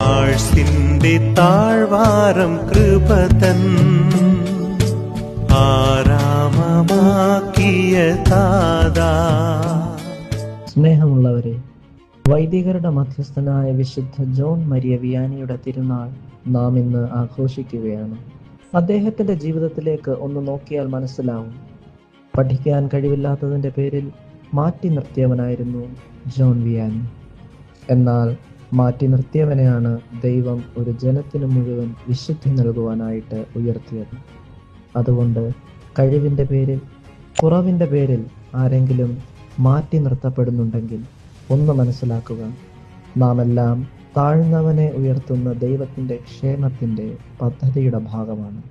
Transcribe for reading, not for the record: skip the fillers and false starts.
ആഴ്സിന്റെ താഴ്വാരം കൃപതൻ ആരാമമാക്കിയ താതാ. സ്നേഹമുള്ളവരെ, വൈദികരുടെ മധ്യസ്ഥനായ വിശുദ്ധ ജോൺ മരിയ വിയാനിയുടെ തിരുനാൾ നാം ഇന്ന് ആഘോഷിക്കുകയാണ്. അദ്ദേഹത്തിന്റെ ജീവിതത്തിലേക്ക് ഒന്ന് നോക്കിയാൽ മനസ്സിലാവും. പഠിക്കാൻ കഴിവില്ലാത്തതിന്റെ പേരിൽ മാറ്റി നിർത്തിയവനായിരുന്നു ജോൺ വിയാനി. എന്നാൽ മാറ്റി നിർത്തിയവനെയാണ് ദൈവം ഒരു ജനത്തിനു മുഴുവൻ വിശുദ്ധി നൽകുവാനായിട്ട് ഉയർത്തിയത്. അതുകൊണ്ട് കഴിവിന്റെ പേരിൽ, കുറവിന്റെ പേരിൽ ആരെങ്കിലും മാറ്റി നിർത്തപ്പെടുന്നുണ്ടെങ്കിൽ ഒന്ന് മനസ്സിലാക്കുക, നാം എല്ലാം താഴ്ന്നവനെ ഉയർത്തുന്ന ദൈവത്തിന്റെ ക്ഷേമത്തിന്റെ പദ്ധതിയുടെ ഭാഗമാണ്.